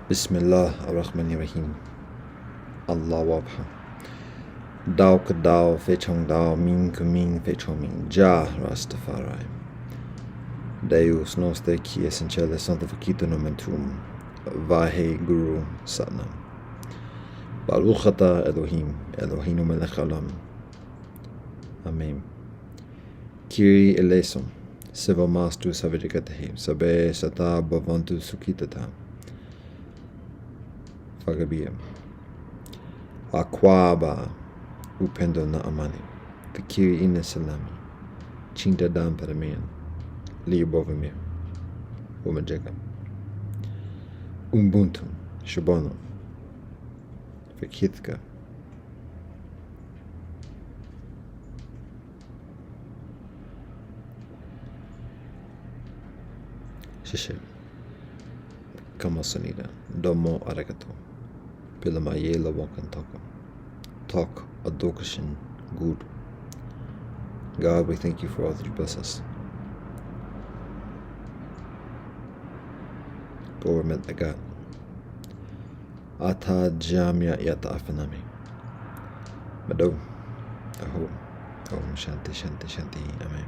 Bismillah ar-Rahman ar-Rahim. Allah wabha. Dao ka dao, fe chong dao, ming ka ming, fe chong ming. Ja Rastafari. Deus noster qui essentiale sanctificator nomen tuum. Vahe Guru Satnam. Baruch atah Elohim, Eloheinu melech haolam. Amen. Kyrie eleison. Siva mastu savedikatehi. Sabe sata bhavantu sukhitata. Fagabia. Akwaba upendo na amani. Fikiri ina salami. Chinta dam paramian. Liobovimir. Umajeka. Ubuntu. Shabono. Fikithka. Shishe. Kamasanida. Domo arigato. Pilamaye lawakan taka. Talk adokashin good. God, we thank you for all that you bless us. Government agat. Ata jamya yata afanami. Mado. Aho. Om shanti shanti shanti. Amen.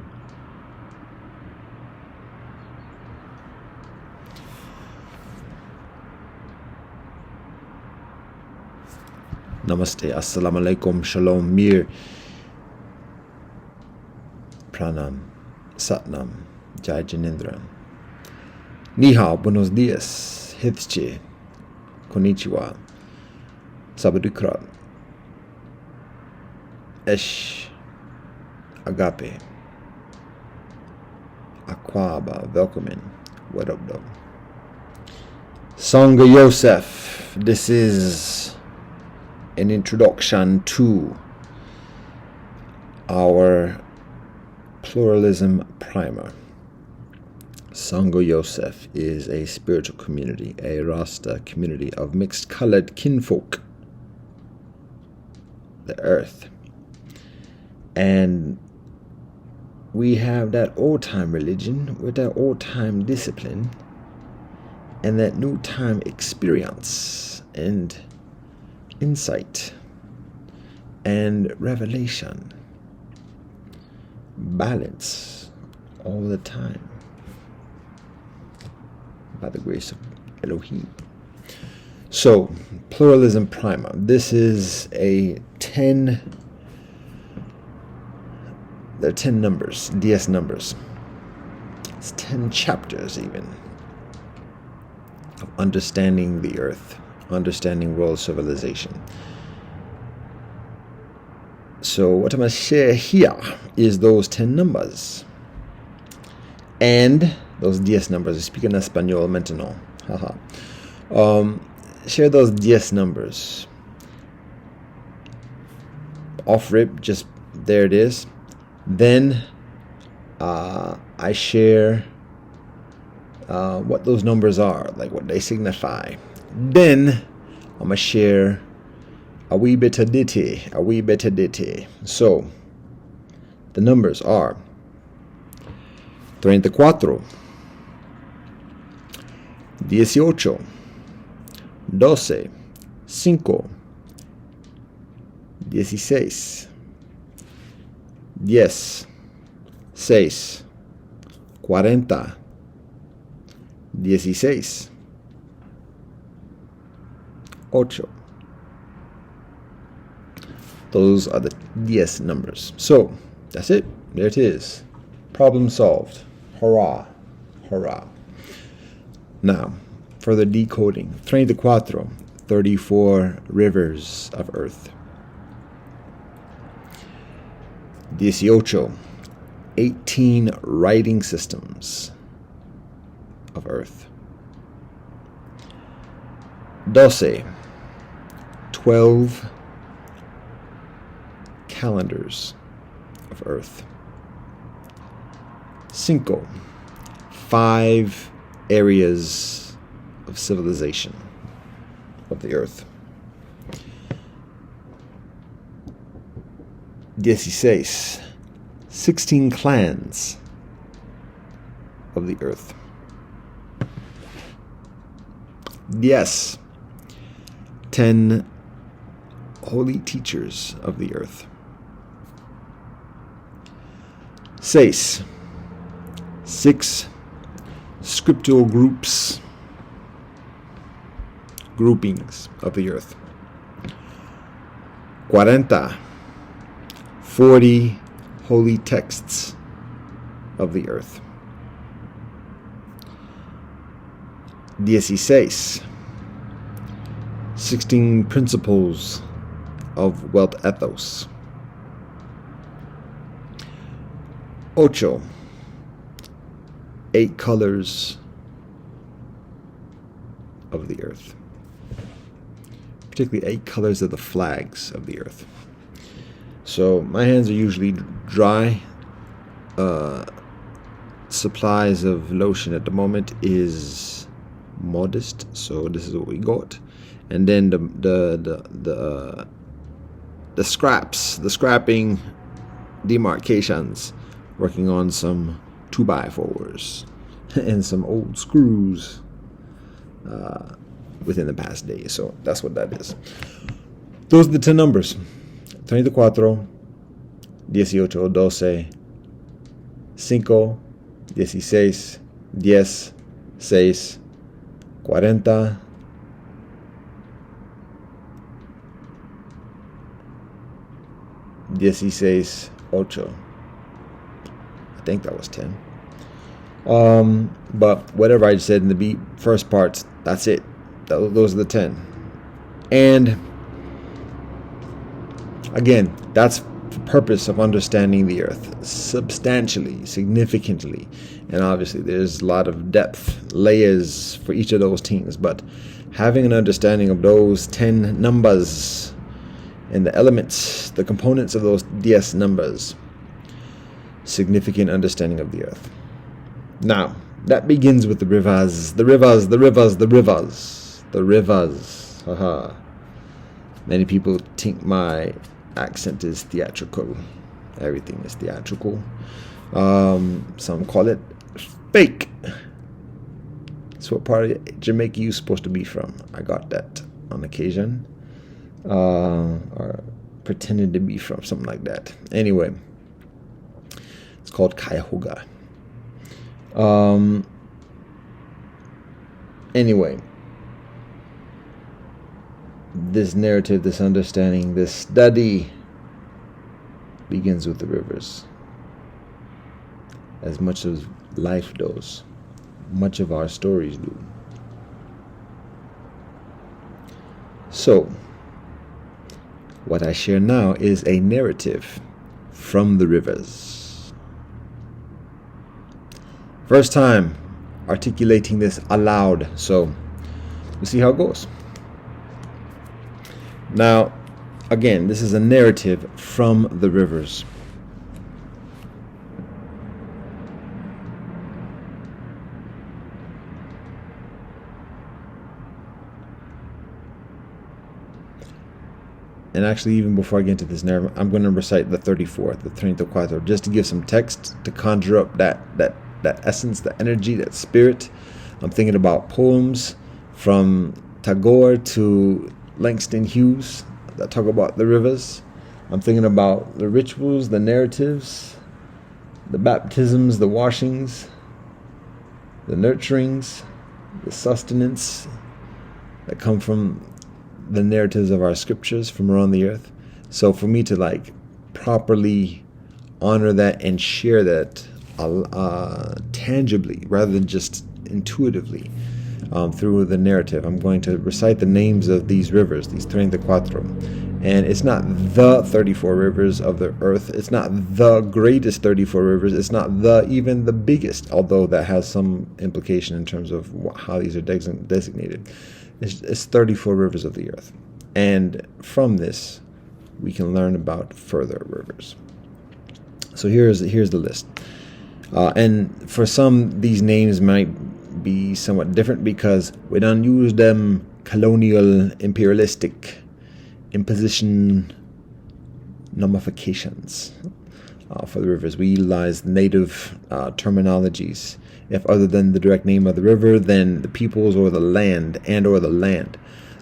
Namaste, Assalamu alaikum, Shalom, Mir, Pranam, Satnam, Jai Janindra. Ni hao, buenos dias, Hithche, Konnichiwa, Sabadukra, Esh, Agape, Akwaba, welcome. What up, though? Sangha Yosef, this is an introduction to our pluralism primer. Sangha Yosef is a spiritual community, a Rasta community of mixed colored kinfolk, the earth. And we have that old time religion with that old time discipline and that new time experience and insight and revelation, balance all the time by the grace of Elohim. So, pluralism primer. This is there are 10 numbers, DS numbers. It's 10 chapters even of understanding the earth, understanding world civilization. So what I'm going to share here is those 10 numbers. And those 10 numbers. Speaking español maintenant. Share those 10 numbers. Off rip, just there it is. Then I share what those numbers are, like what they signify. Then I'm going to share a wee bit of ditty. So, the numbers are 34, 18, 12, 5, 16, 10, 6, 40, 16, 8. Those are the 10 numbers. So, that's it. There it is. Problem solved. Hurrah. Hurrah. Now, further decoding. 34, 34 rivers of earth. 18, 18 writing systems of earth. 12, 12 calendars of earth. 5, 5 areas of civilization of the earth. 16, 16 clans of the earth. Yes. 10 holy teachers of the earth. 6. 6 scriptural groupings of the earth. 40 holy texts of the earth. 16 principles of wealth ethos. 8 colors of the earth. Particularly 8 colors of the flags of the earth. So my hands are usually dry. Supplies of lotion at the moment is modest, so this is what we got. And then the scrapping demarcations, working on some 2x4s and some old screws within the past day. So that's what that is. Those are the 10 numbers. 34, 18, 12, 5, 16, 10, 6, 40, 16, 8. I think that was 10. But whatever I said in the first parts, that's it. Those are the 10. And again, that's the purpose of understanding the earth substantially, significantly. And obviously there's a lot of depth, layers for each of those things. But having an understanding of those 10 numbers and the elements, the components of those DS numbers, significant understanding of the earth. Now, that begins with the rivers. Haha. Many people think my accent is theatrical. Everything is theatrical. Some call it fake. It's what part of Jamaica you're supposed to be from. I got that on occasion. Or pretended to be from, something like that. Anyway, it's called Cuyahoga. Anyway, this narrative, this understanding, this study begins with the rivers. As much as life does, much of our stories do. So, what I share now is a narrative from the rivers. First time articulating this aloud, so we'll see how it goes. Now, again, this is a narrative from the rivers. And actually, even before I get into this narrative, I'm going to recite the 34th, the 34, just to give some text to conjure up that essence, the energy, that spirit. I'm thinking about poems from Tagore to Langston Hughes that talk about the rivers. I'm thinking about the rituals, the narratives, the baptisms, the washings, the nurturings, the sustenance that come from the narratives of our scriptures from around the earth. So for me to properly honor that and share that tangibly rather than just intuitively through the narrative, I'm going to recite the names of these rivers, these 34. And it's not the 34 rivers of the earth. It's not the greatest 34 rivers. It's not even the biggest, although that has some implication in terms of how these are designated. It's 34 rivers of the earth. And from this, we can learn about further rivers. So here's the list. And for some, these names might be somewhat different because we don't use them colonial, imperialistic, imposition, nommifications. for the rivers. We utilize native terminologies. If other than the direct name of the river, then the peoples or the land or the land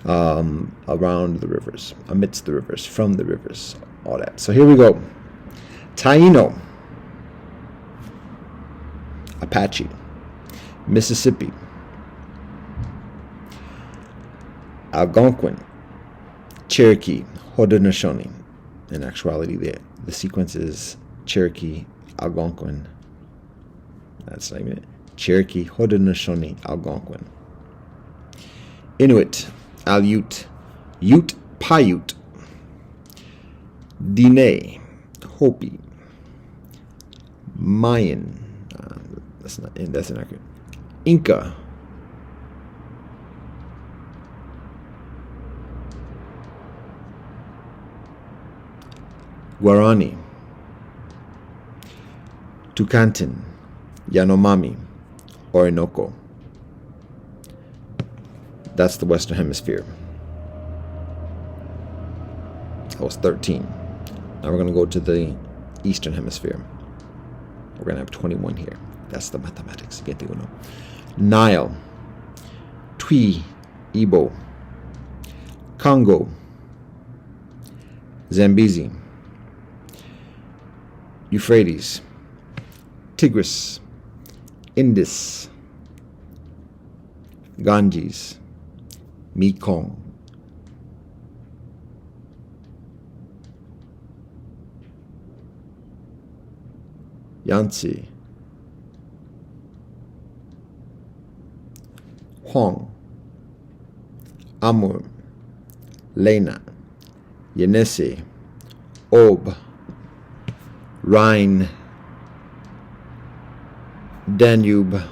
around the rivers, amidst the rivers, from the rivers, all that. So here we go. Taino, Apache, Mississippi, Algonquin, Cherokee, Haudenosaunee. In actuality, the sequence is Cherokee, Algonquin. That's not even it. Cherokee, Haudenosaunee, Algonquin. Inuit, Aleut, Ute, Paiute, Diné, Hopi, Mayan. That's inaccurate. Inca, Guarani, Tucantin, Yanomami, Orinoco. That's the Western Hemisphere. That was 13. Now we're going to go to the Eastern Hemisphere. We're going to have 21 here. That's the mathematics. Nile, Twi, Igbo, Congo, Zambezi, Euphrates, Tigris, Indus, Ganges, Mekong, Yangtze, Huang, Amur, Lena, Yenisei, Ob, Rhine, Danube,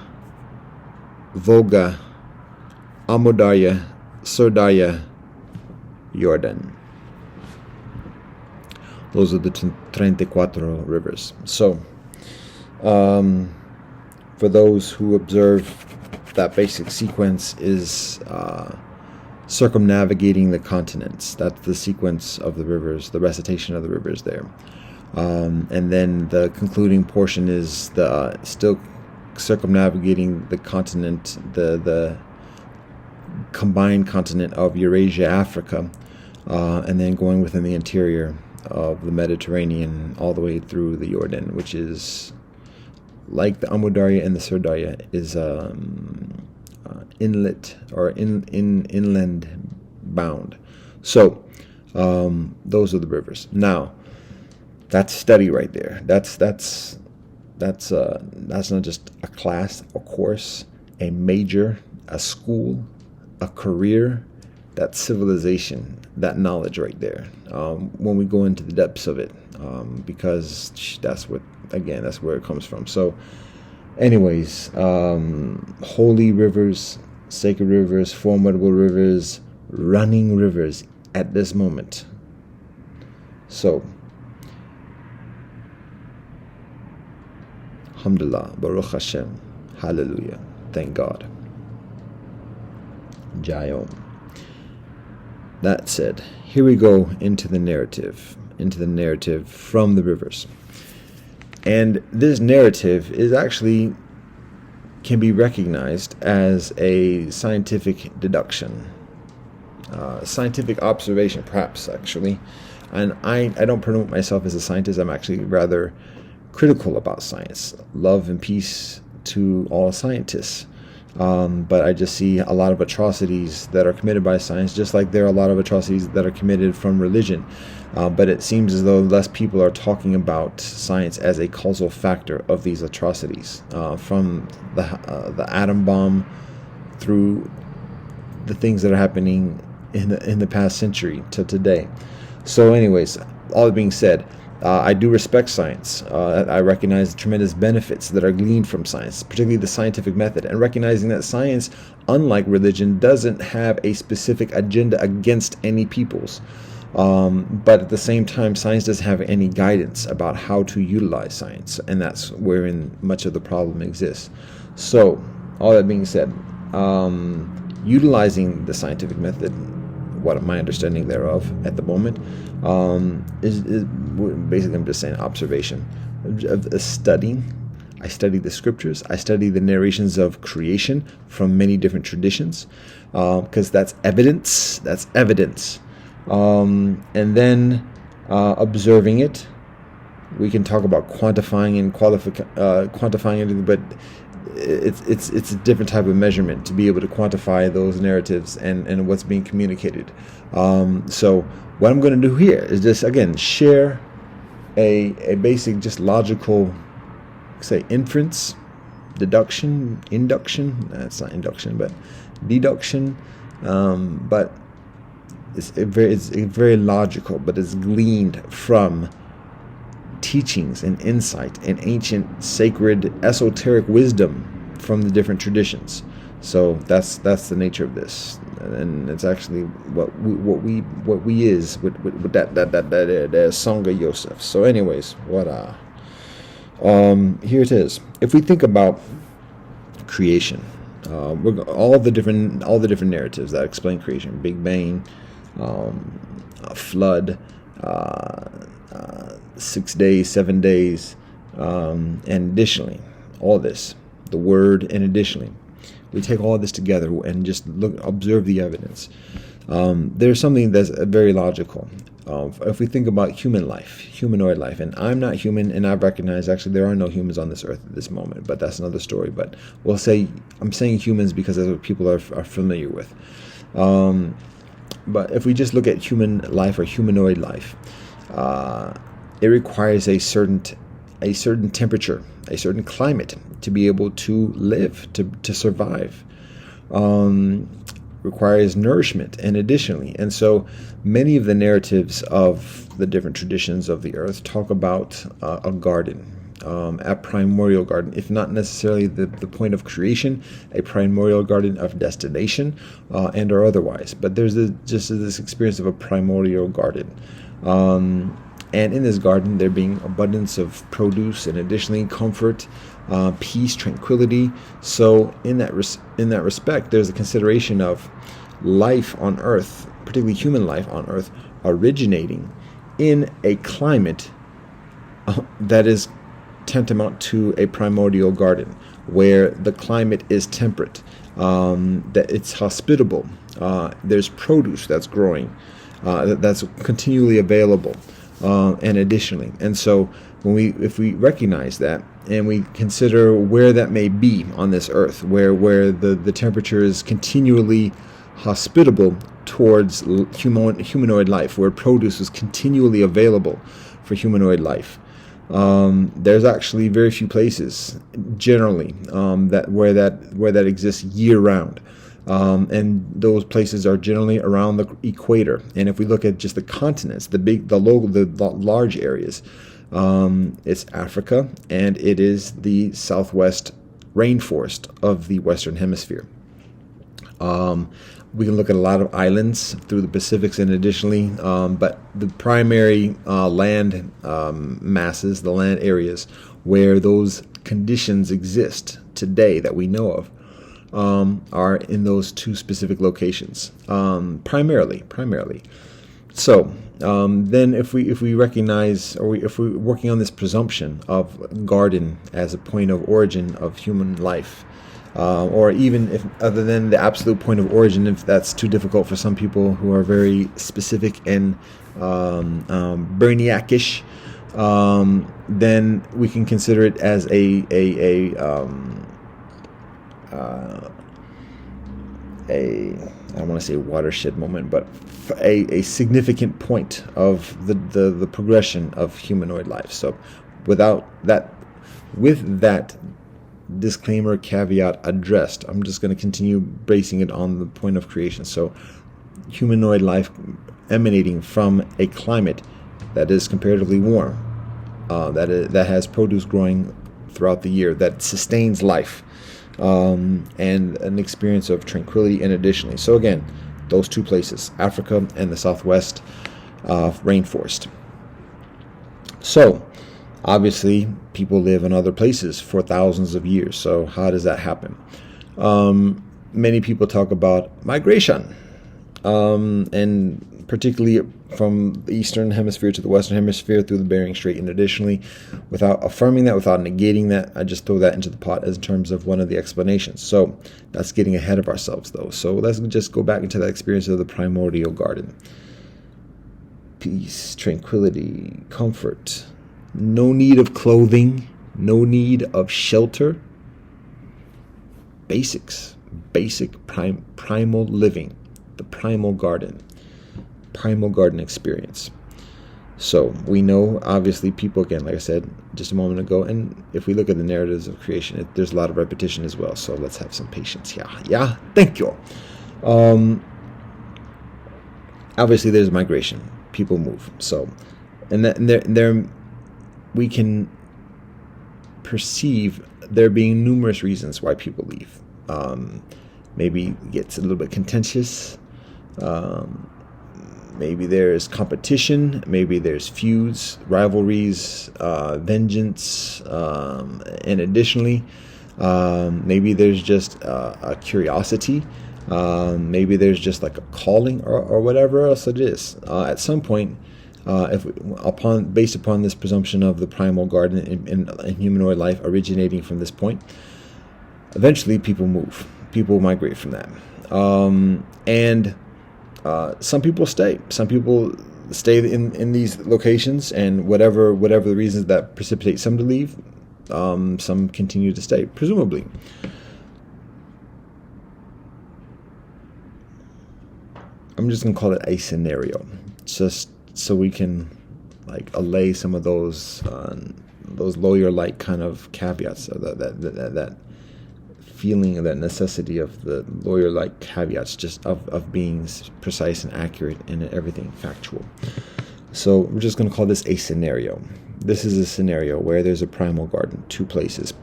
Volga, Amudarya, Sirdarya, Jordan. Those are the 34 rivers. So, for those who observe, that basic sequence is circumnavigating the continents. That's the sequence of the rivers, the recitation of the rivers there. And then the concluding portion is the still circumnavigating the continent, the combined continent of Eurasia, Africa, and then going within the interior of the Mediterranean all the way through the Jordan, which is like the Amudarya and the Sirdarya, is inlet or inland bound. So those are the rivers. Now, that's study right there. That's not just a class, a course, a major, a school, a career. That's civilization, that knowledge right there. When we go into the depths of it, because that's where it comes from. So, anyways, holy rivers, sacred rivers, formidable rivers, running rivers at this moment. So, alhamdulillah, Baruch Hashem, hallelujah, thank God. Jayom. That said, here we go into the narrative from the rivers. And this narrative is actually can be recognized as a scientific deduction, scientific observation, perhaps, actually. And I don't promote myself as a scientist. I'm actually rather critical about science. Love and peace to all scientists. But I just see a lot of atrocities that are committed by science, just like there are a lot of atrocities that are committed from religion. But it seems as though less people are talking about science as a causal factor of these atrocities, from the atom bomb through the things that are happening in the past century to today. So anyways, all that being said, I do respect science. I recognize the tremendous benefits that are gleaned from science, particularly the scientific method, and recognizing that science, unlike religion, doesn't have a specific agenda against any peoples. But at the same time, science doesn't have any guidance about how to utilize science, and that's wherein much of the problem exists. So, all that being said, utilizing the scientific method what my understanding thereof at the moment, is basically, I'm just saying, observation, of studying. I study the scriptures. I study the narrations of creation from many different traditions, because that's evidence. That's evidence. And then observing it. We can talk about quantifying and quantifying it, but it's a different type of measurement to be able to quantify those narratives and what's being communicated. So what I'm going to do here is just, again, share a basic, just logical, say, inference, deduction, induction. That's not induction, but deduction. But it's very logical, but it's gleaned from teachings and insight and ancient, sacred, esoteric wisdom from the different traditions. So that's the nature of this, and it's actually what we is with that Sangha Yosef. So, anyways, here it is. If we think about creation, all the different narratives that explain creation: Big Bang, flood, 6 days, 7 days, and additionally, all this, the word, and additionally, we take all of this together and just observe the evidence. There's something that's very logical. If we think about human life, humanoid life, and I'm not human, and I've recognized actually there are no humans on this earth at this moment, but that's another story. But we'll say, I'm saying humans because that's what people are familiar with. But if we just look at human life or humanoid life, it requires a certain temperature, a certain climate to be able to live, to survive. Requires nourishment, and additionally, and so many of the narratives of the different traditions of the earth talk about a garden, a primordial garden, if not necessarily the point of creation, a primordial garden of destination, and or otherwise. But there's just this experience of a primordial garden. And in this garden, there being abundance of produce, and additionally comfort, peace, tranquility. So in that respect, there's a consideration of life on Earth, particularly human life on Earth, originating in a climate that is tantamount to a primordial garden, where the climate is temperate, that it's hospitable. There's produce that's growing, that's continually available. And additionally, and so if we recognize that and we consider where that may be on this earth, where the temperature is continually hospitable towards humanoid life, where produce is continually available for humanoid life, there's actually very few places generally where that exists year round. And those places are generally around the equator. And if we look at just the continents, the large areas, it's Africa, and it is the southwest rainforest of the Western Hemisphere. We can look at a lot of islands through the Pacifics, and additionally, but the primary land masses, the land areas where those conditions exist today that we know of, are in those two specific locations, primarily. So then, if we recognize, or if we're working on this presumption of garden as a point of origin of human life, or even if other than the absolute point of origin, if that's too difficult for some people who are very specific and Berniakish, then we can consider it as I don't want to say watershed moment, but a significant point of the progression of humanoid life. So with that disclaimer caveat addressed, I'm just going to continue basing it on the point of creation. So humanoid life emanating from a climate that is comparatively warm, that has produce growing throughout the year, that sustains life, and an experience of tranquility, and additionally. So again, those two places, Africa and the southwest rainforest. So obviously people live in other places for thousands of years. So how does that happen? Many people talk about migration. and particularly from the Eastern Hemisphere to the Western Hemisphere through the Bering Strait. And additionally, without affirming that, without negating that, I just throw that into the pot as in terms of one of the explanations. So that's getting ahead of ourselves, though. So let's just go back into that experience of the primordial garden. Peace, tranquility, comfort. No need of clothing, no need of shelter. Basics, basic primal living, the primal garden experience. So we know, obviously, people, again, like I said just a moment ago, and if we look at the narratives of creation, there's a lot of repetition as well. So let's have some patience. Yeah, thank you. Obviously, there's migration. People move. So, and there we can perceive there being numerous reasons why people leave. Maybe it gets a little bit contentious. Maybe there's competition. Maybe there's feuds, rivalries, vengeance, and additionally, maybe there's just a curiosity. Maybe there's just like a calling or whatever else it is. At some point, based upon this presumption of the primal garden in humanoid life originating from this point, eventually people move. People migrate from that. And some people stay. Some people stay in these locations, and whatever the reasons that precipitate some to leave, some continue to stay, presumably. I'm just going to call it a scenario, just so we can allay some of those lawyer-like kind of caveats, that feeling of that necessity of the lawyer-like caveats, just of being precise and accurate and everything factual. So we're just going to call this a scenario. This is a scenario where there's a primal garden, 2 places.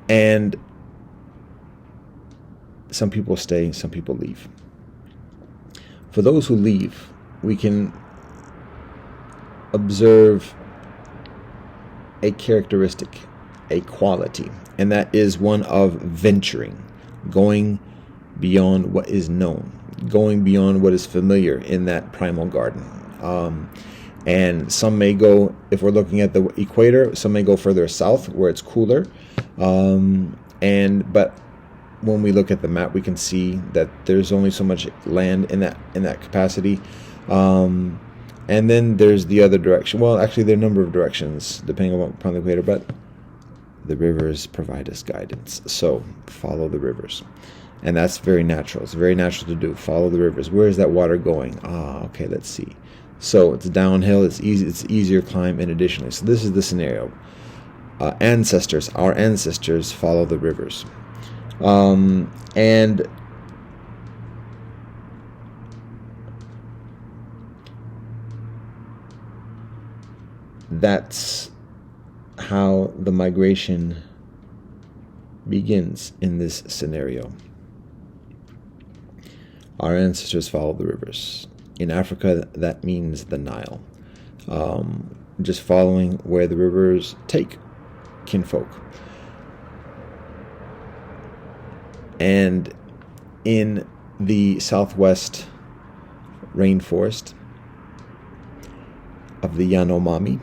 And some people stay, some people leave. For those who leave, we can observe a characteristic, a quality, and that is one of venturing, going beyond what is known, going beyond what is familiar in that primal garden. And some may go, if we're looking at the equator, some may go further south where it's cooler. But when we look at the map, we can see that there's only so much land in that capacity. And then there's the other direction. Well, actually, there are a number of directions depending upon the equator, but the rivers provide us guidance. So follow the rivers. And that's very natural. It's very natural to do. Follow the rivers. Where is that water going? Okay, let's see. So it's downhill. It's easy. It's easier climb. And additionally, so this is the scenario. Our ancestors follow the rivers. And that's how the migration begins in this scenario. Our ancestors followed the rivers. In Africa, that means the Nile. Just following where the rivers take kinfolk. And in the southwest rainforest of the Yanomami,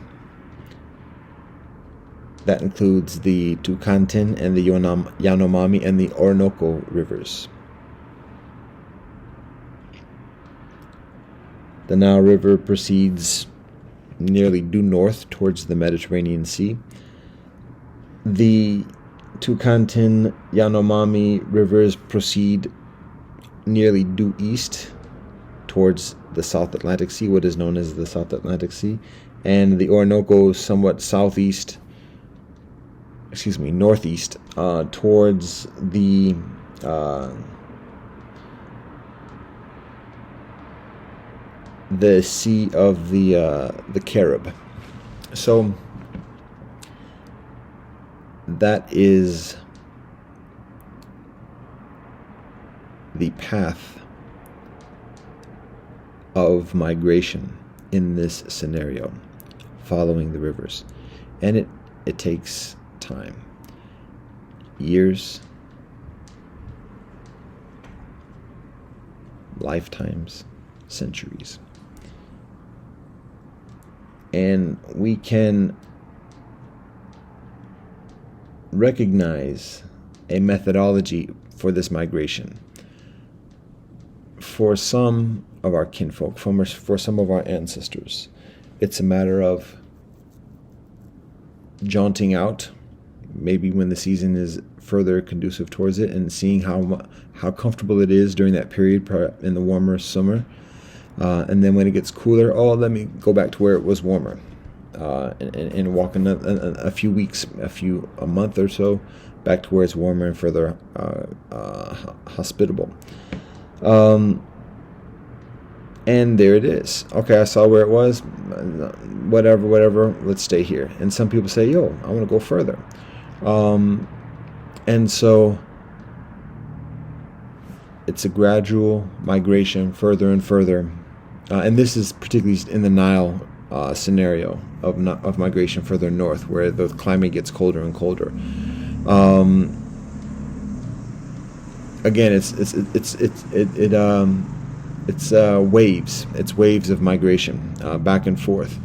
that includes the Tocantins and the Yanomami and the Orinoco rivers. The Nile River proceeds nearly due north towards the Mediterranean Sea. The Tocantins, Yanomami rivers proceed nearly due east towards the South Atlantic Sea, what is known as the South Atlantic Sea, and the Orinoco somewhat northeast towards the Sea of the Carib. So that is the path of migration in this scenario, following the rivers. And it takes time, years, lifetimes, centuries. And we can recognize a methodology for this migration. For some of our kinfolk, for some of our ancestors, it's a matter of jaunting out, maybe when the season is further conducive towards it, and seeing how comfortable it is during that period in the warmer summer. And then when it gets cooler, let me go back to where it was warmer, and walk a few weeks, a month or so, back to where it's warmer and further hospitable. And there it is. Okay, I saw where it was. Whatever. Let's stay here. And some people say, "Yo, I want to go further." And so it's a gradual migration further and further. And this is particularly in the Nile scenario of migration further north, where the climate gets colder and colder. Again, it's waves. It's waves of migration, back and forth.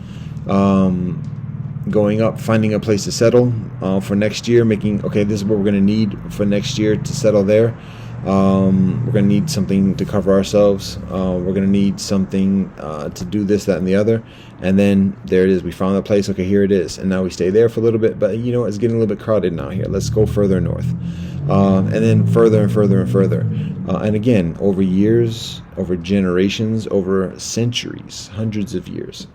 Going up, finding a place to settle for next year, this is what we're going to need for next year to settle there. We're going to need something to cover ourselves. We're going to need something to do this, that, and the other. And then there it is. We found a place. Okay, here it is. And now we stay there for a little bit. But it's getting a little bit crowded now here. Let's go further north. And then further and further and further. And again, over years, over generations, over centuries, hundreds of years.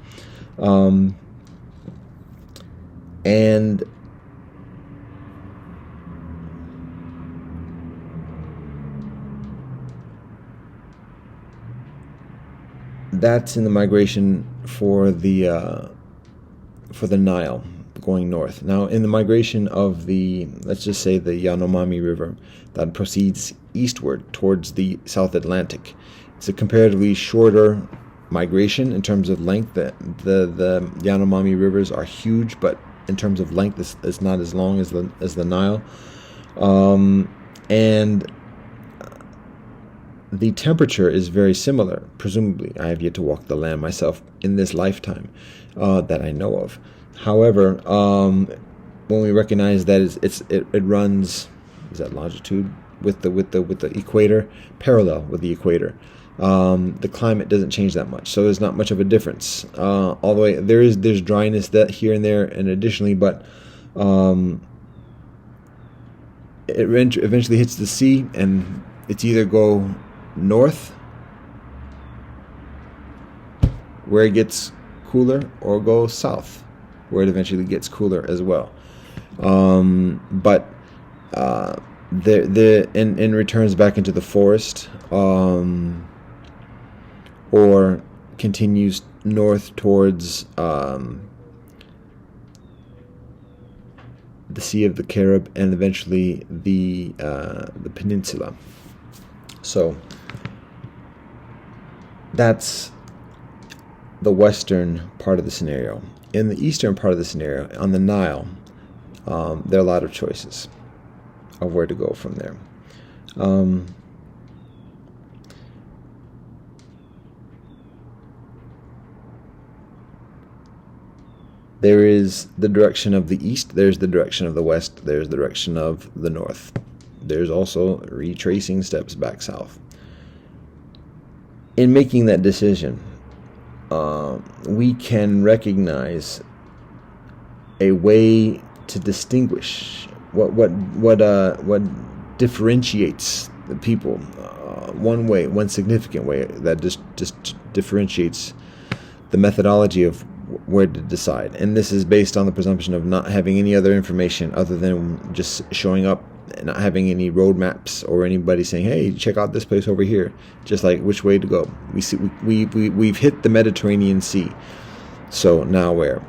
And that's in the migration for the Nile going north. Now, in the migration of let's just say the Yanomami River that proceeds eastward towards the South Atlantic, it's a comparatively shorter migration in terms of length. The Yanomami rivers are huge, but in terms of length, it's not as long as the Nile. And the temperature is very similar, presumably. I have yet to walk the land myself in this lifetime that I know of. However, when we recognize that it runs, is that longitude with the equator, parallel with the equator, the climate doesn't change that much, so there's not much of a difference. All the way there's dryness that here and there, and additionally, but it eventually hits the sea, and it's either go north where it gets cooler, or go south where it eventually gets cooler as well. But and returns back into the forest, or continues north towards the Sea of the Carib, and eventually the peninsula. So that's the western part of the scenario. In the eastern part of the scenario, on the Nile, there are a lot of choices of where to go from there. There is the direction of the east, there's the direction of the west, there's the direction of the north. There's also retracing steps back south. In making that decision, we can recognize a way to distinguish what differentiates the people. One significant way that just differentiates the methodology of where to decide. And this is based on the presumption of not having any other information other than just showing up, and not having any roadmaps or anybody saying, "Hey, check out this place over here." Just like which way to go. We've hit the Mediterranean Sea. So now where?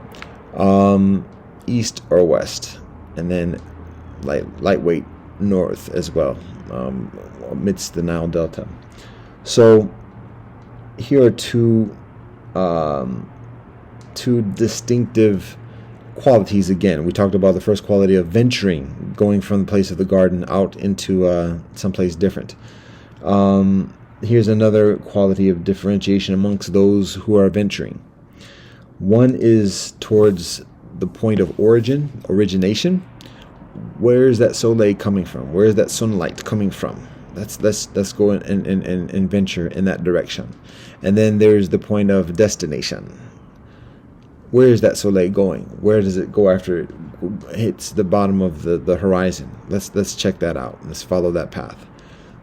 East or west, and then lightweight north as well, amidst the Nile Delta. So here are two distinctive qualities. Again, we talked about the first quality of venturing, going from the place of the garden out into someplace different. here's another quality of differentiation amongst those who are venturing. One is towards the point of origination. Where is that soleil coming from? Where is that sunlight coming from? Let's go and venture in that direction. And then there's the point of destination. Where is that soleil going? Where does it go after it hits the bottom of the horizon? Let's check that out. Let's follow that path.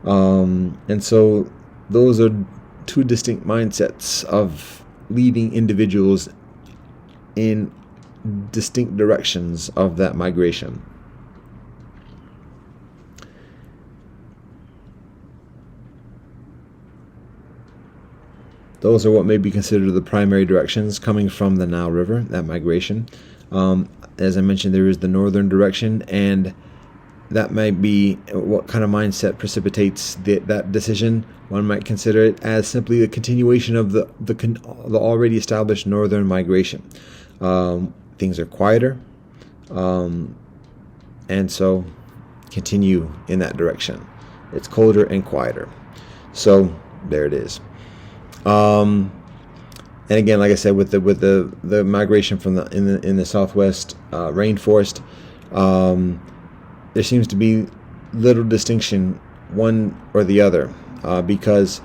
And so those are two distinct mindsets of leading individuals in distinct directions of that migration. Those are what may be considered the primary directions coming from the Nile River, that migration. As I mentioned, there is the northern direction, and that might be what kind of mindset precipitates that decision. One might consider it as simply a continuation of the already established northern migration. Things are quieter, and so continue in that direction. It's colder and quieter. So there it is. And again, like I said, with the migration from in the southwest rainforest, there seems to be little distinction one or the other, because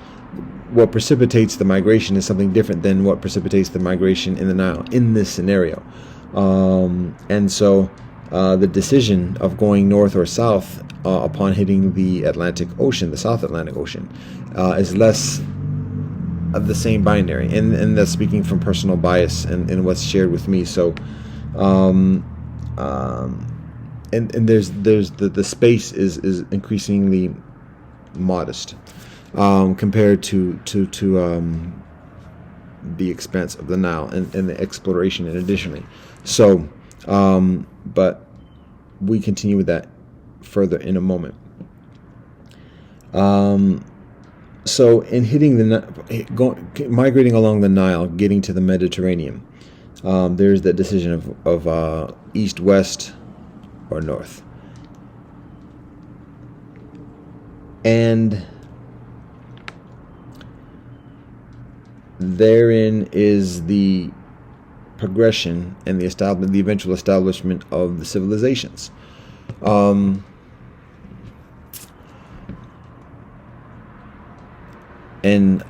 what precipitates the migration is something different than what precipitates the migration in the Nile in this scenario. And so the decision of going north or south upon hitting the Atlantic Ocean, the South Atlantic Ocean, is less of the same binary, and that's speaking from personal bias and what's shared with me. So and there's the space is increasingly modest compared to the expanse of the Nile and the exploration, and additionally. So but we continue with that further in a moment. So in migrating along the Nile, getting to the Mediterranean, there's that decision of east, west, or north. And therein is the progression and the eventual establishment of the civilizations. And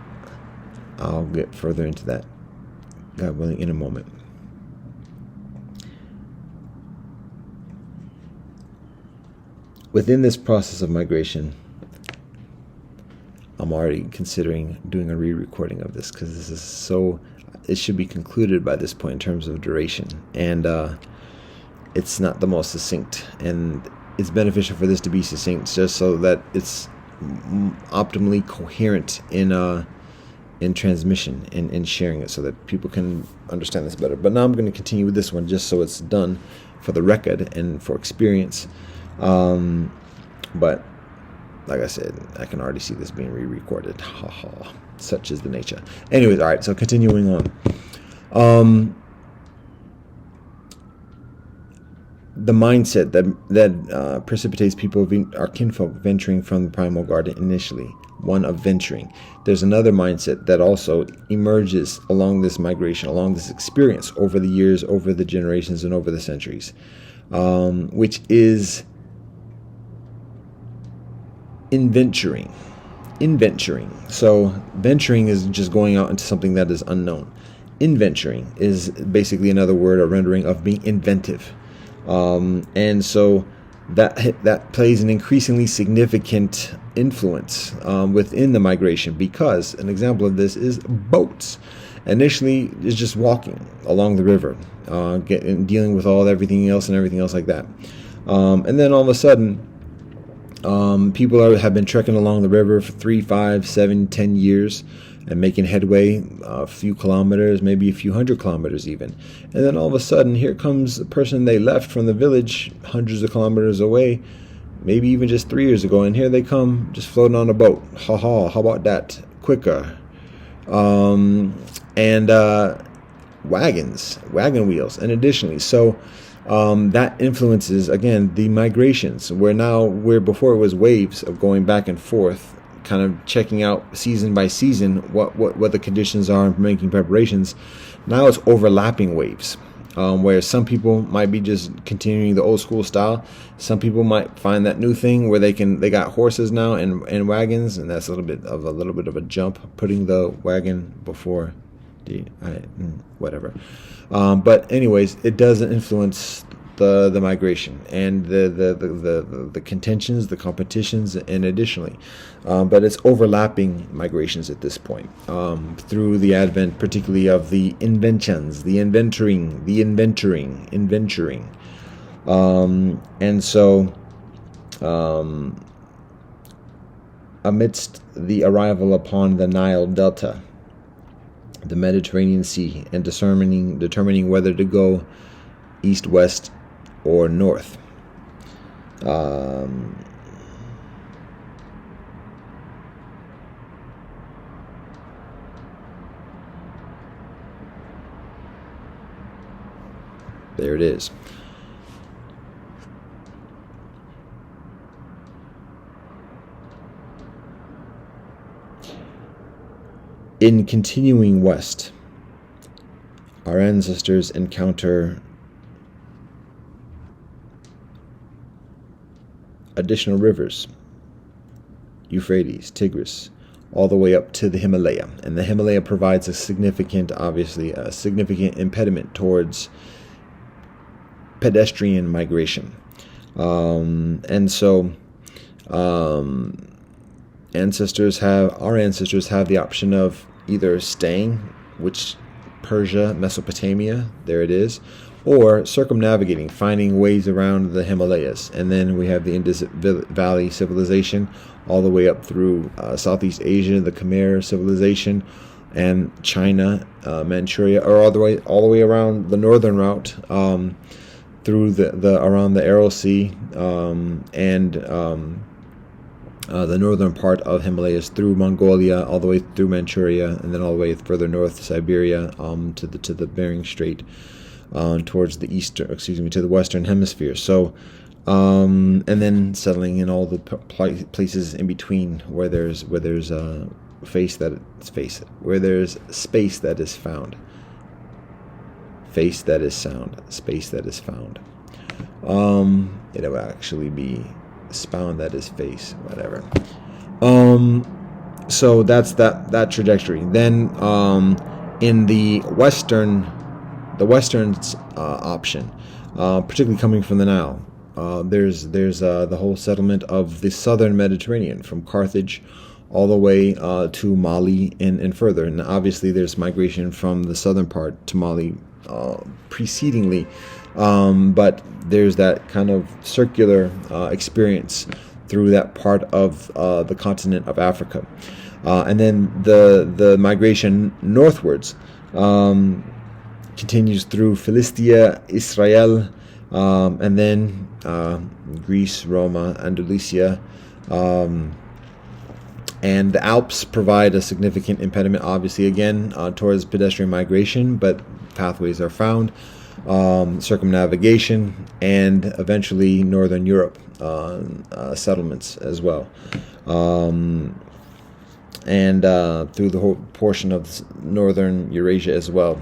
I'll get further into that, God willing, in a moment. Within this process of migration, I'm already considering doing a re-recording of this, because this is it should be concluded by this point in terms of duration, and it's not the most succinct, and it's beneficial for this to be succinct just so that it's optimally coherent in transmission and in sharing it, so that people can understand this better. But now I'm going to continue with this one just so it's done for the record and for experience. But like I said, I can already see this being re-recorded. Such is the nature. Anyways, all right, so continuing on. The mindset that precipitates people, our kinfolk, venturing from the primal garden initially, one of venturing. There's another mindset that also emerges along this migration, along this experience over the years, over the generations, and over the centuries, which is inventuring. So venturing is just going out into something that is unknown. Inventuring is basically another word or rendering of being inventive. And so that plays an increasingly significant influence within the migration, because an example of this is boats. Initially, it's just walking along the river, dealing with everything else like that. And then all of a sudden, people have been trekking along the river for 3, 5, 7, 10 years and making headway a few kilometers, maybe a few hundred kilometers even. And then all of a sudden, here comes the person they left from the village hundreds of kilometers away, maybe even just 3 years ago, and here they come just floating on a boat. How about that? Quicker. And wagon wheels, and additionally. So that influences, again, the migrations, where before it was waves of going back and forth kind of checking out season by season what the conditions are and making preparations. Now it's overlapping waves, where some people might be just continuing the old school style. Some people might find that new thing where they got horses now and wagons, and that's a little bit of a jump, putting the wagon before whatever. But anyways, it doesn't influence the migration and the contentions, the competitions, and additionally, but it's overlapping migrations at this point, through the advent, particularly of the inventions, the inventoring, and so, amidst the arrival upon the Nile Delta, the Mediterranean Sea, and determining whether to go east, west, or north. There it is. In continuing west, our ancestors encounter additional rivers, Euphrates, Tigris, all the way up to the Himalaya. And the Himalaya provides a significant impediment towards pedestrian migration. And so our ancestors have the option of either staying, which Persia, Mesopotamia, there it is, or circumnavigating, finding ways around the Himalayas. And then we have the Indus Valley civilization all the way up through Southeast Asia, the Khmer civilization, and China, Manchuria, or all the way around the northern route, through the around the Aral Sea, and the northern part of Himalayas, through Mongolia, all the way through Manchuria, and then all the way further north, Siberia, to the Bering Strait, towards the to the western hemisphere. So, and then settling in all the places in between where there's space that is found. Face that is sound, space that is found. It will actually be spound that is face, whatever. So that's that trajectory. Then in the western option, particularly coming from the Nile, there's the whole settlement of the southern Mediterranean, from Carthage all the way to Mali and further. And obviously there's migration from the southern part to Mali precedingly, but there's that kind of circular experience through that part of the continent of Africa, and then the migration northwards continues through Philistia, Israel, and then Greece, Roma, Andalusia, and the Alps provide a significant impediment, obviously, again, towards pedestrian migration, but pathways are found, circumnavigation, and eventually Northern Europe settlements as well, and through the whole portion of Northern Eurasia as well,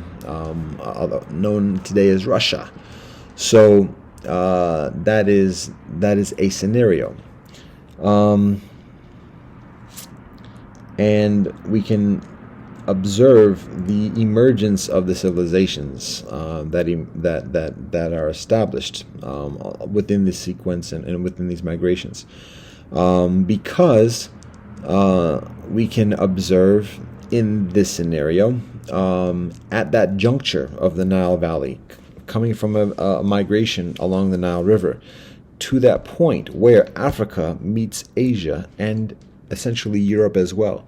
known today as Russia. So that is a scenario. And we can observe the emergence of the civilizations that are established within this sequence and within these migrations, because we can observe in this scenario, at that juncture of the Nile Valley, coming from a migration along the Nile River, to that point where Africa meets Asia and essentially Europe as well.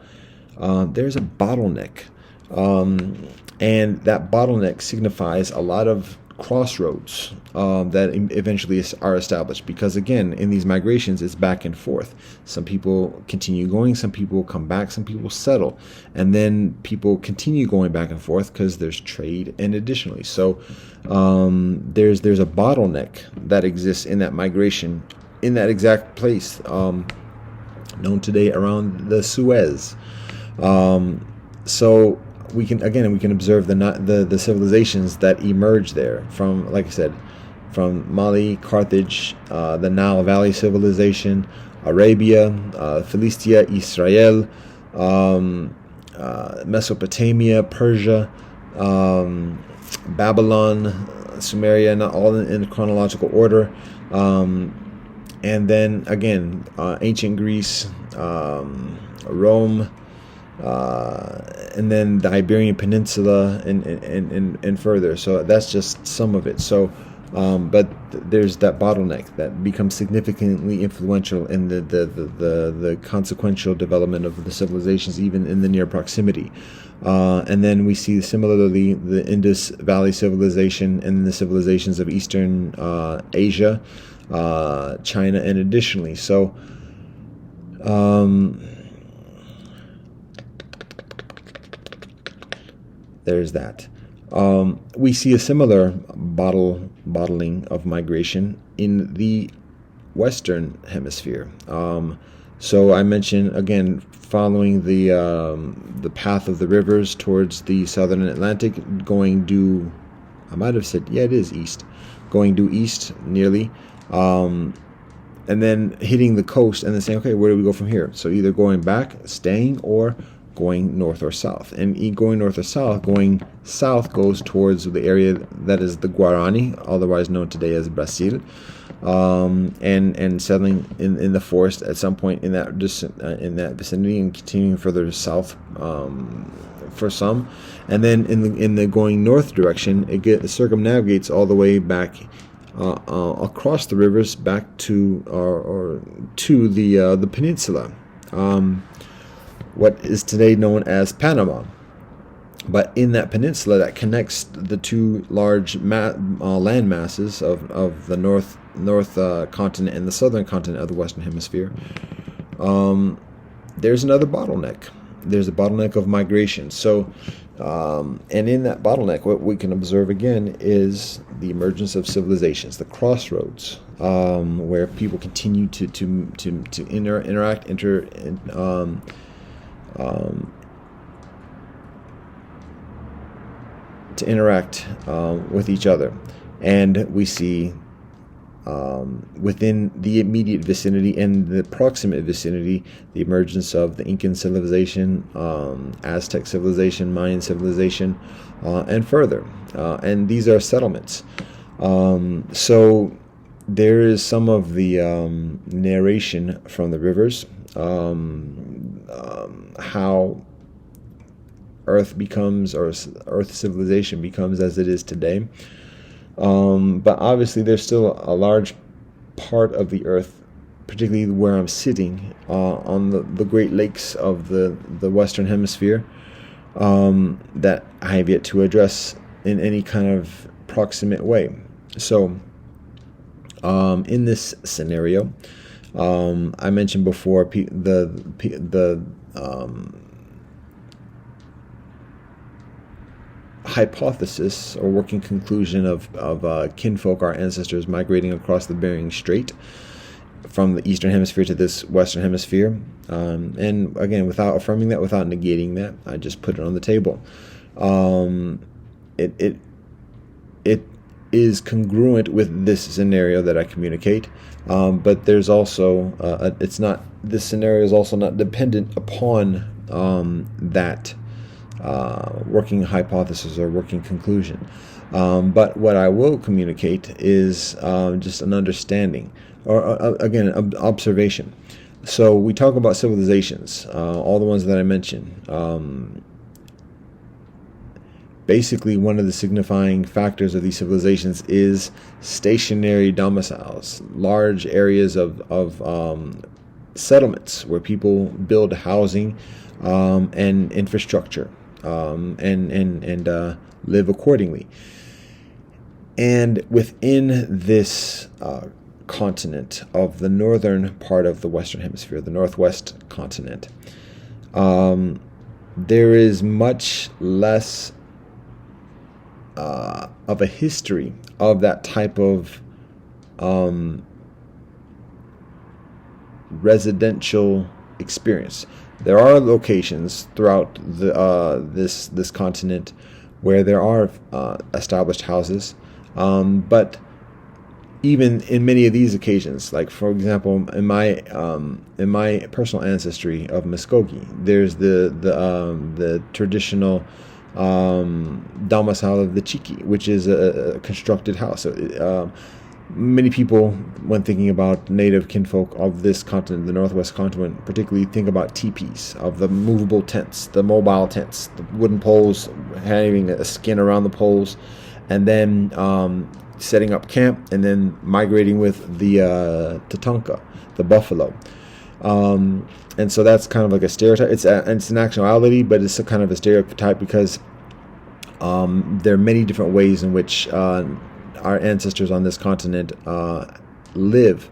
There's a bottleneck, and that bottleneck signifies a lot of crossroads that eventually are established, because again, in these migrations, it's back and forth. Some people continue going, some people come back, some people settle, and then people continue going back and forth because there's trade. And additionally, so there's a bottleneck that exists in that migration, in that exact place, known today around the Suez. So we can observe the civilizations that emerge there from, like I said, from Mali, Carthage, the Nile Valley civilization, Arabia, Philistia, Israel, Mesopotamia, Persia, Babylon, Sumeria, not all in chronological order. And then again, ancient Greece, Rome, and then the Iberian Peninsula, and further. So that's just some of it. So, but there's that bottleneck that becomes significantly influential in the consequential development of the civilizations, even in the near proximity. And then we see similarly the Indus Valley civilization and the civilizations of Eastern Asia, China, and additionally. So there's that. We see a similar bottling of migration in the Western Hemisphere. So I mentioned again, following the path of the rivers towards the Southern Atlantic, going due. I might have said, yeah, it is east, going due east nearly, and then hitting the coast, and then saying, okay, where do we go from here? So either going back, staying, or going north or south. And going north or south, going south goes towards the area that is the Guarani, otherwise known today as Brazil, and settling in the forest at some point in that vicinity, and continuing further south for some, and then in the going north direction, it circumnavigates all the way back across the rivers back to the peninsula, what is today known as Panama. But in that peninsula that connects the two large land masses of the north continent and the southern continent of the Western Hemisphere, there's another bottleneck. There's a bottleneck of migration. So, and in that bottleneck, what we can observe again is the emergence of civilizations, the crossroads, where people continue to interact, with each other. And we see within the immediate vicinity and the proximate vicinity the emergence of the Incan civilization, Aztec civilization, Mayan civilization, and further. And these are settlements. So there is some of the narration from the rivers, how Earth becomes, or Earth civilization becomes as it is today. But obviously there's still a large part of the Earth, particularly where I'm sitting, on the Great Lakes of the Western Hemisphere, that I have yet to address in any kind of proximate way. So in this scenario, I mentioned before the hypothesis or working conclusion of kinfolk, our ancestors, migrating across the Bering Strait from the Eastern Hemisphere to this Western Hemisphere. And again, without affirming that, without negating that, I just put it on the table. It is congruent with this scenario that I communicate, but there's also this scenario is also not dependent upon that working hypothesis or working conclusion. But what I will communicate is just an understanding, or again, observation. So we talk about civilizations, all the ones that I mentioned. Basically, one of the signifying factors of these civilizations is stationary domiciles, large areas of settlements where people build housing and infrastructure, and live accordingly. And within this continent of the northern part of the Western Hemisphere, the Northwest continent, there is much less of a history of that type of residential experience. There are locations throughout this continent where there are established houses, but even in many of these occasions, like for example, in my personal ancestry of Muskogee, there's the traditional domicile of the Chiki, which is a constructed house. So, many people, when thinking about native kinfolk of this continent, the Northwest continent, particularly think about teepees, of the movable tents, the mobile tents, the wooden poles, having a skin around the poles, and then setting up camp, and then migrating with the Tatanka, the buffalo. And so that's kind of like a stereotype. It's an actuality, but it's a kind of a stereotype because there are many different ways in which our ancestors on this continent live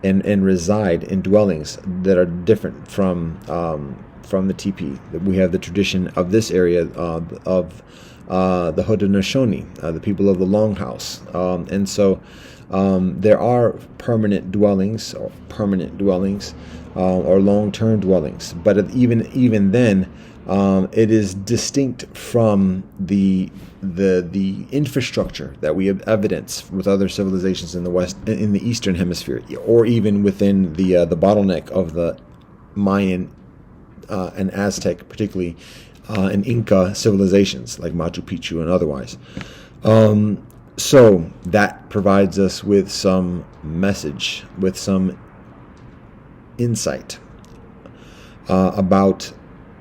and reside in dwellings that are different from the teepee. We have the tradition of this area of the Haudenosaunee, the people of the Longhouse, and so there are permanent dwellings or long-term dwellings, but even then, it is distinct from the infrastructure that we have evidence with other civilizations in the Eastern Hemisphere, or even within the bottleneck of the Mayan and Aztec, particularly, and Inca civilizations like Machu Picchu and otherwise. So that provides us with some message, with some insight about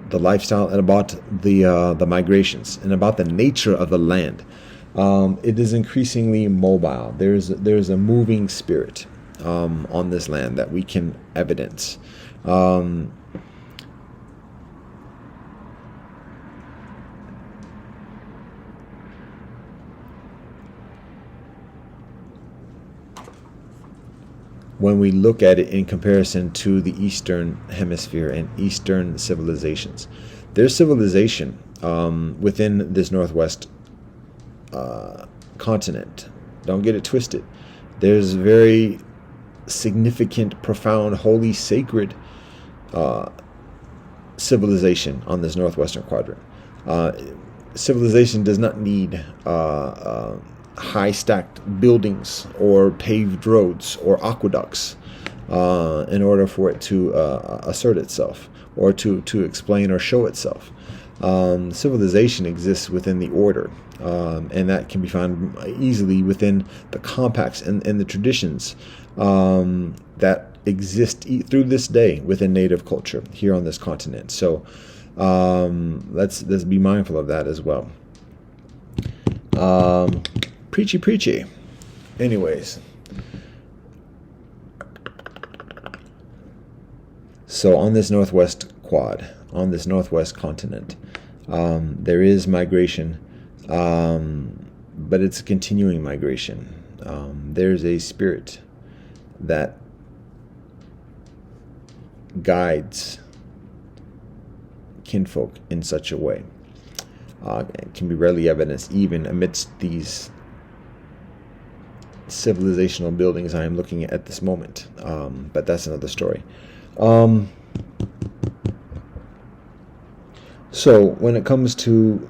the lifestyle and about the migrations and about the nature of the land. It is increasingly mobile. There's a moving spirit on this land that we can evidence. When we look at it in comparison to the Eastern Hemisphere and Eastern civilizations, there's civilization within this Northwest continent. Don't get it twisted. There's very significant, profound, holy, sacred civilization on this Northwestern quadrant. Civilization does not need high stacked buildings or paved roads or aqueducts in order for it to assert itself or to explain or show itself. Civilization exists within the order, and that can be found easily within the compacts and the traditions that exist through this day within native culture here on this continent. So let's be mindful of that as well. Preachy. Anyways, so on this Northwest quad, on this Northwest continent, there is migration, but it's a continuing migration. There's a spirit that guides kinfolk in such a way. It can be readily evidenced even amidst these civilizational buildings I am looking at this moment, but that's another story. So when it comes to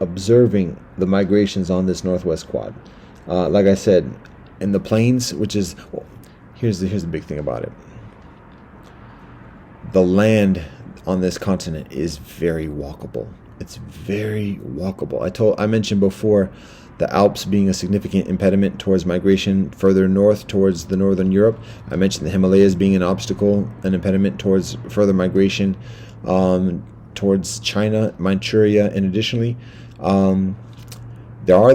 observing the migrations on this Northwest quad, like I said, in the plains, which is, well, here's the big thing about it. The land on this continent is very walkable. It's very walkable. I mentioned before the Alps being a significant impediment towards migration further north towards the northern Europe. I mentioned the Himalayas being an obstacle, an impediment towards further migration towards China, Manchuria, and additionally, there are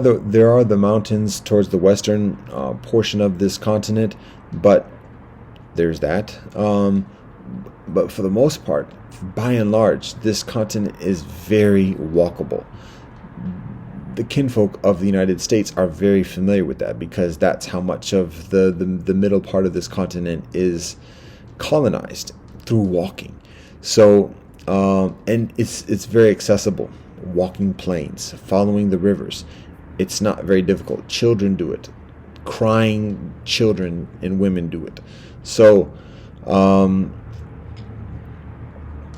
the mountains towards the western portion of this continent, but there's that. But for the most part, by and large, this continent is very walkable. The kinfolk of the United States are very familiar with that because that's how much of the middle part of this continent is colonized through walking. So, and it's very accessible. Walking plains, following the rivers. It's not very difficult. Children do it. Crying children and women do it. So,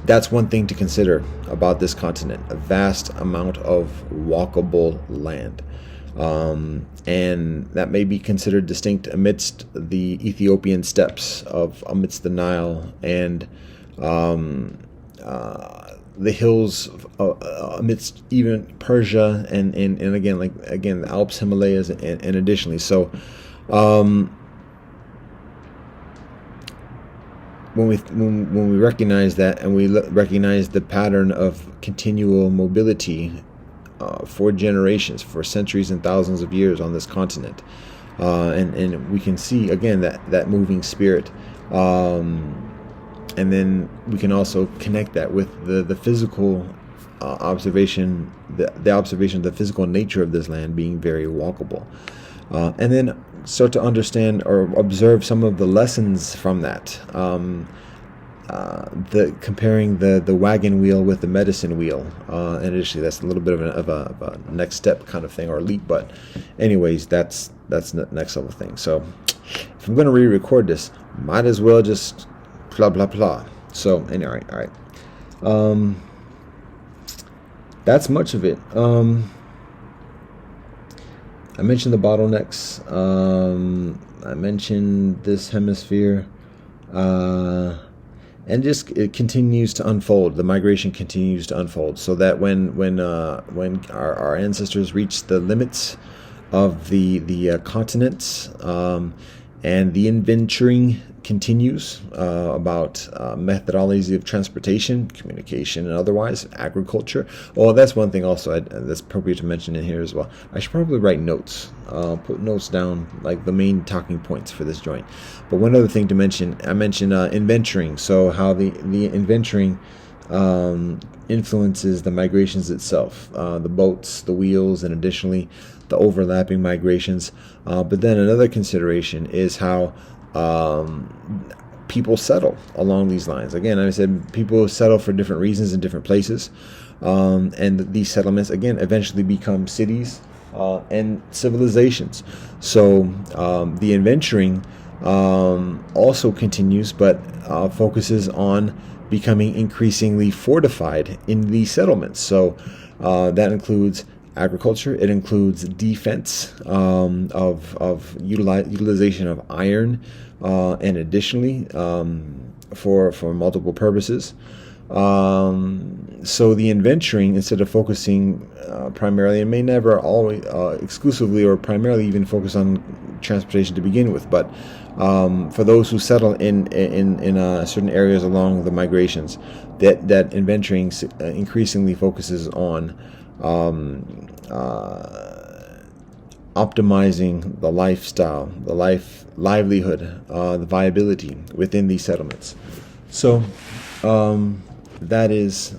That's one thing to consider about this continent: a vast amount of walkable land. And that may be considered distinct amidst the Ethiopian steppes amidst the Nile, and the hills amidst even Persia, and again, the Alps, Himalayas, and additionally. So when we recognize that, and we recognize the pattern of continual mobility for generations, for centuries and thousands of years on this continent, and we can see again that moving spirit, and then we can also connect that with the physical observation, the observation of the physical nature of this land being very walkable, and then start to understand or observe some of the lessons from that. Comparing the wagon wheel with the medicine wheel, and additionally, that's a little bit of a next step kind of thing, or leap. But anyways, that's the next level thing. So if I'm going to re-record this, might as well just blah blah blah. So anyway, all right. That's much of it. I mentioned the bottlenecks. I mentioned this hemisphere, and just it continues to unfold. The migration continues to unfold, so that when our ancestors reached the limits of the continents, and the inventorying continues about methodologies of transportation, communication, and otherwise, agriculture. Oh, that's one thing also that's appropriate to mention in here as well. I should probably write notes, put notes down, like the main talking points for this joint. But one other thing to mention, I mentioned inventorying. So how the inventorying influences the migrations itself, the boats, the wheels, and additionally the overlapping migrations. But then another consideration is how people settle along these lines. Again, I said people settle for different reasons in different places, and these settlements again eventually become cities and civilizations. So the adventuring also continues, but focuses on becoming increasingly fortified in these settlements. So that includes agriculture. It includes defense, of utilization of iron, and additionally for multiple purposes. So the inventorying, instead of focusing primarily, and may never always exclusively or primarily even focus on transportation to begin with, but for those who settle in certain areas along the migrations, that inventorying increasingly focuses on optimizing the lifestyle, the livelihood, the viability within these settlements. So that is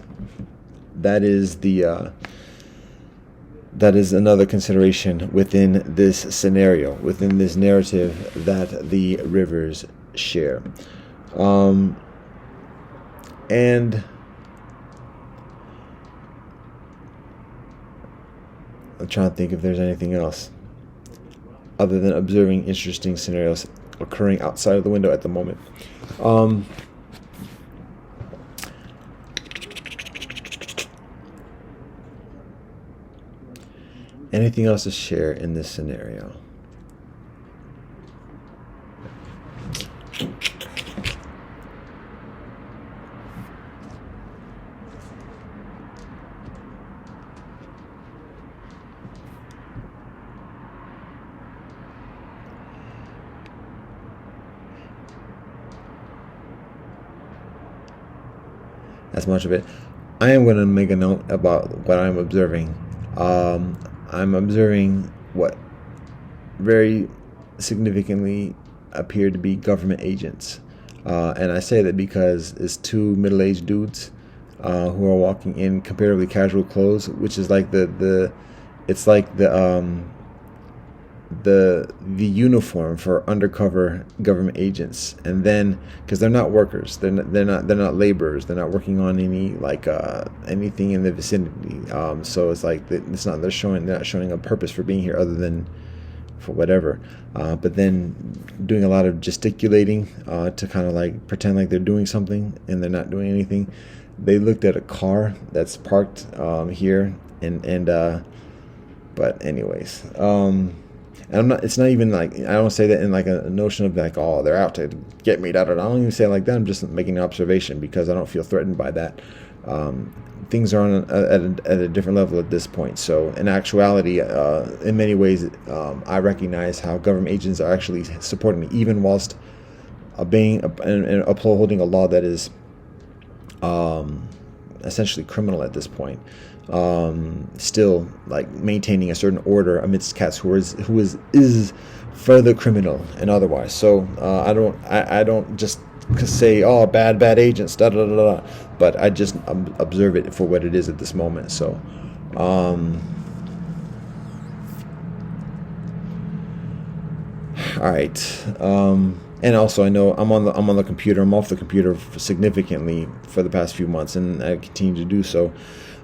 another consideration within this scenario, within this narrative that the rivers share. And I'm trying to think if there's anything else other than observing interesting scenarios occurring outside of the window at the moment. Anything else to share in this scenario? That's much of it. I am going to make a note about what I'm observing. I'm observing what very significantly appear to be government agents. And I say that because it's two middle-aged dudes who are walking in comparatively casual clothes, which is like the uniform for undercover government agents. And then because they're not workers, they're not laborers, they're not working on any anything in the vicinity, so it's like they're not showing a purpose for being here other than for whatever. But then doing a lot of gesticulating to kind of like pretend like they're doing something and they're not doing anything. They looked at a car that's parked here, and but anyways, and I'm not. It's not even like, I don't say that in like a notion of like, oh, they're out to get me. I don't even say it like that. I'm just making an observation because I don't feel threatened by that. Things are on at a different level at this point. So in actuality, in many ways, I recognize how government agents are actually supporting me, even whilst obeying and upholding a law that is essentially criminal at this point. Still like maintaining a certain order amidst cats who is further criminal and otherwise. So I don't just say, oh, bad agents, da da da da, but I just observe it for what it is at this moment. So all right. And also, I know I'm on the computer. I'm off the computer significantly for the past few months, and I continue to do so.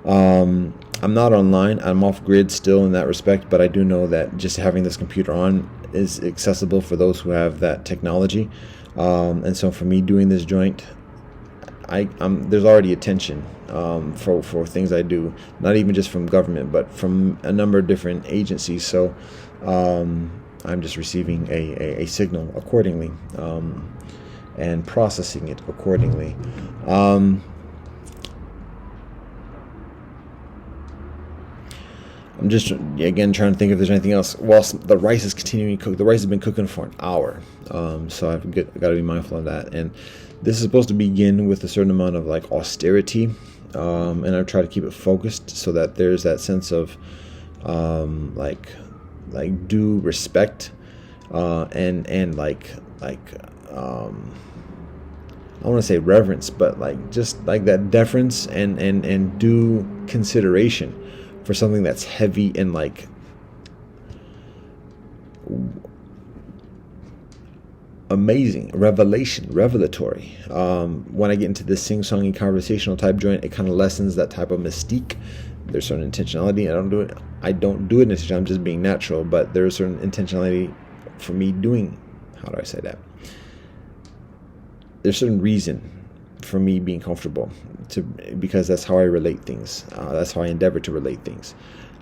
I'm not online. I'm off grid still in that respect, but I do know that just having this computer on is accessible for those who have that technology. And so for me doing this joint, there's already attention for things I do, not even just from government, but from a number of different agencies. So I'm just receiving a signal accordingly, and processing it accordingly. I'm just, again, trying to think if there's anything else. Whilst the rice is continuing to cook, the rice has been cooking for an hour. So I've got to be mindful of that. And this is supposed to begin with a certain amount of like austerity. And I try to keep it focused so that there's that sense of like due respect, and like I don't want to say reverence, but like just like that deference and due consideration for something that's heavy and like amazing, revelatory. When I get into this sing-songy conversational type joint, it kind of lessens that type of mystique. There's certain intentionality. I don't do it necessarily. I'm just being natural, but there's certain intentionality for me doing. How do I say that? There's certain reason for me being comfortable because that's how I relate things. That's how I endeavor to relate things.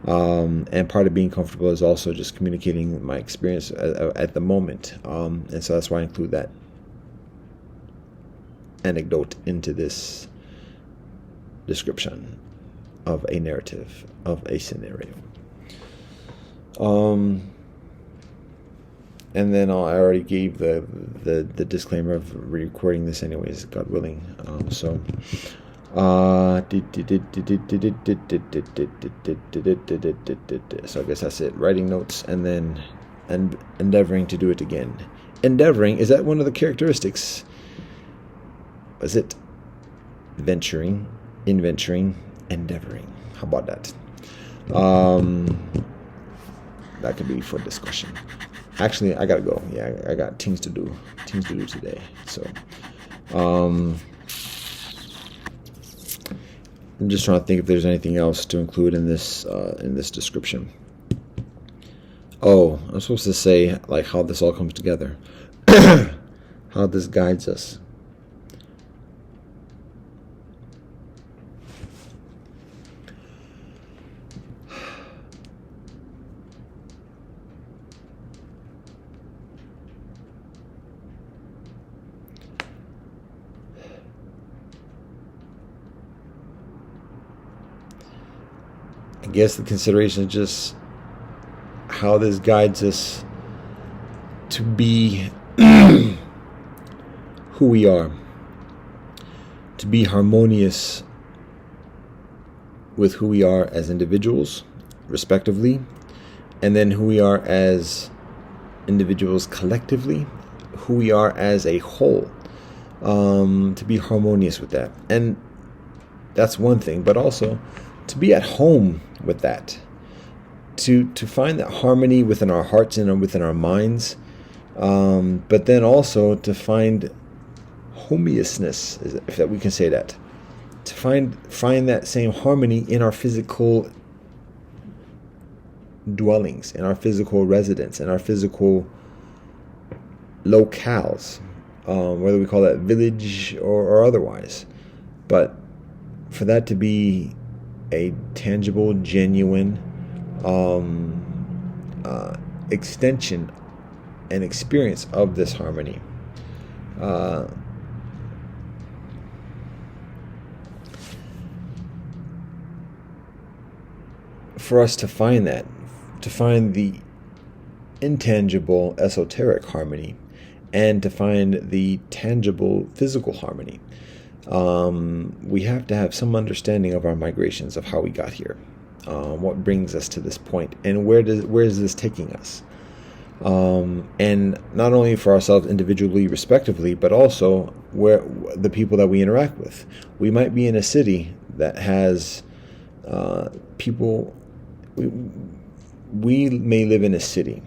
And part of being comfortable is also just communicating my experience at the moment. And so that's why I include that anecdote into this description of a narrative, of a scenario. And then I already gave the disclaimer of recording this anyways, God willing. So I guess that's it. Writing notes and then endeavoring to do it again. Endeavoring, is that one of the characteristics? Is it venturing, inventuring, endeavoring? How about that? That could be for discussion. Actually, I gotta go. Yeah, I got things to do today. So, I'm just trying to think if there's anything else to include in this description. Oh, I'm supposed to say like how this all comes together, how this guides us. I guess the consideration is just how this guides us to be who we are, to be harmonious with who we are as individuals, respectively, and then who we are as individuals collectively, who we are as a whole, to be harmonious with that. And that's one thing, but also to be at home with that, to find that harmony within our hearts and within our minds, but then also to find homeousness, if that we can say that, to find that same harmony in our physical dwellings, in our physical residence, in our physical locales, whether we call that village or otherwise. But for that to be a tangible, genuine extension and experience of this harmony, for us to find that, to find the intangible esoteric harmony, and to find the tangible physical harmony, we have to have some understanding of our migrations, of how we got here, what brings us to this point, and where is this taking us, and not only for ourselves individually, respectively, but also where the people that we interact with. We might be in a city that has people. We may live in a city,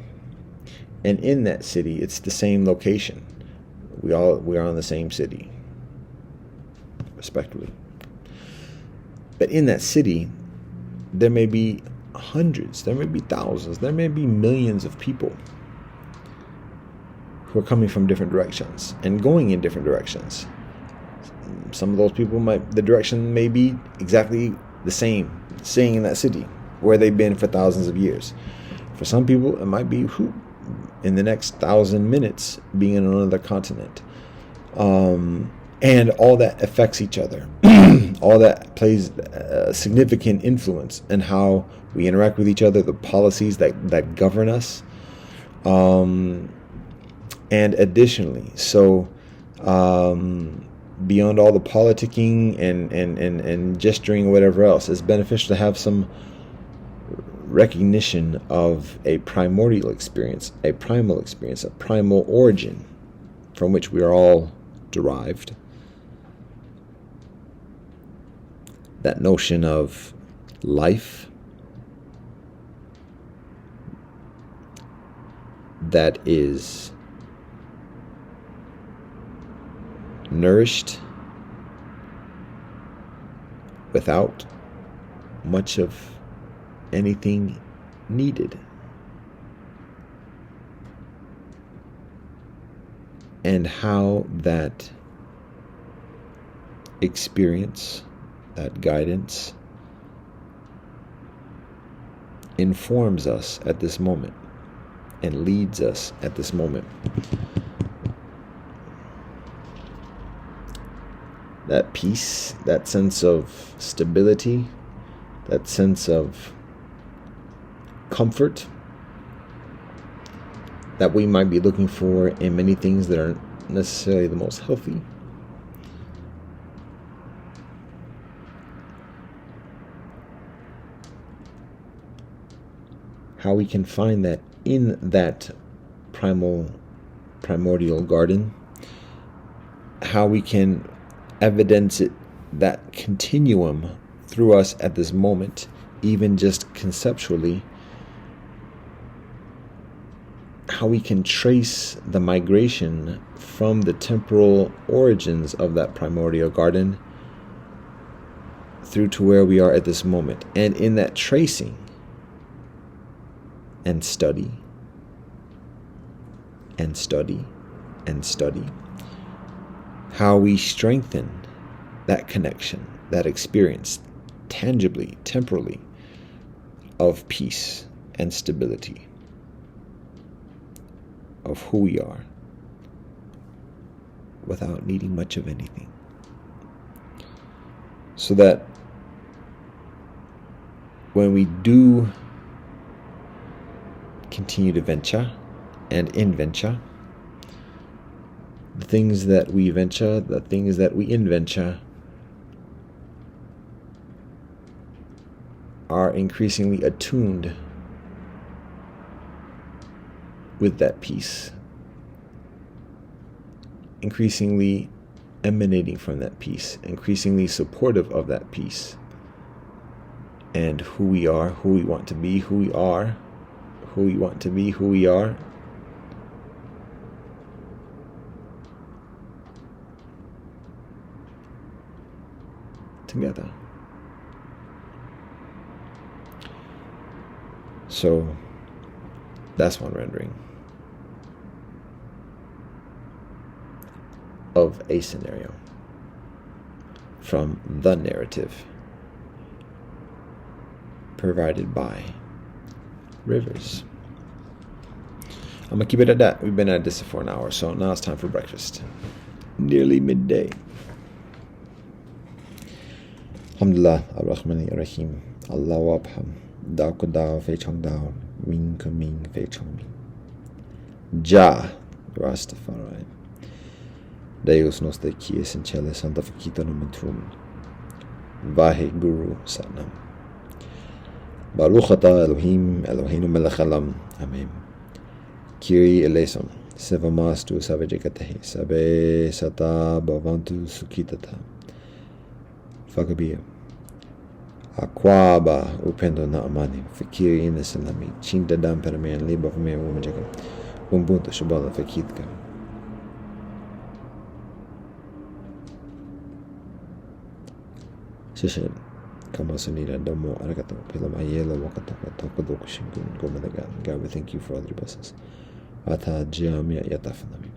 and in that city, it's the same location. We are in the same city, respectively. But in that city, there may be hundreds, there may be thousands, there may be millions of people who are coming from different directions and going in different directions. Some of those people the direction may be exactly the same, staying in that city where they've been for thousands of years. For some people, it might be in the next 1,000 minutes being in another continent. And all that affects each other. All that plays a significant influence in how we interact with each other, the policies that govern us. And additionally, beyond all the politicking and gesturing or whatever else, it's beneficial to have some recognition of a primordial experience, a primal experience, a primal origin from which we are all derived. That notion of life that is nourished without much of anything needed. And how that experience, that guidance, informs us at this moment and leads us at this moment. That peace, that sense of stability, that sense of comfort that we might be looking for in many things that aren't necessarily the most healthy. How we can find that in that primordial garden, how we can evidence it, that continuum through us at this moment, even just conceptually, how we can trace the migration from the temporal origins of that primordial garden through to where we are at this moment. And in that tracing and study and study and study, how we strengthen that connection, that experience, tangibly, temporally, of peace and stability, of who we are, without needing much of anything. So that when we do continue to venture and inventure, the things that we venture, the things that we inventure, are increasingly attuned with that peace, increasingly emanating from that peace, increasingly supportive of that peace, and who we are, who we want to be, who we are, who we want to be, who we are, together. So that's one rendering of a scenario from the narrative provided by Rivers. I'm gonna keep it at that. We've been at this for an hour, so now it's time for breakfast. Nearly midday. Alhamdulillah, Ar-Rahman Ar-Rahim, Allahu Abham, Dao Ko Dao, Fei Chong Dao, Ming Ko Ming, Fei Chong Ming. Jah, Rastafari. Deus nos daqui essentiale Santa Fakita no Matum. Vahe Guru Satnam. Baruch Ata Elohim, Eloheinu melech haolam. Amen. Kyrie eleison, Sevamastu Savajekatehi, Sabe Sata Bhavantu Sukhitata. Fakabia. Akwaba Upendo na Amani, Fakiri in the Salami, Chinda Dam Paraman, Liba of Me, Woman Jacob, Umbunta Shabala Fakitka. Shishin, Kamasunida Domo Aragato, Pilam Ayela Wakataka, Tokodoku Shingun, Gomadagan. God, we thank you for all your blessings. Ata Jamia Yatafanami.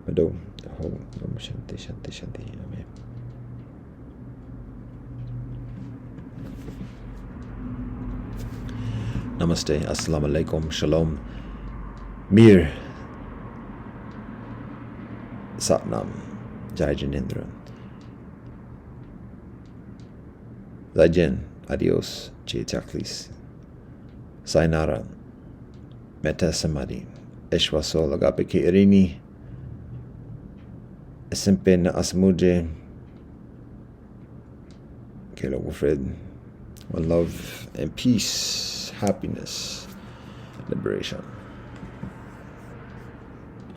Mado, Home, Shanti, Shanti, Shanti, Amen. Namaste, Assalamu alaikum, Shalom, Mir, Satnam, Jai Janendra. Lajen, adios, Chaklis. Sayonara, Metta Samadhi, Eshwasol Agape Irini, Esempen Asmuje, Kelo Wilfred. One love and peace, happiness, liberation.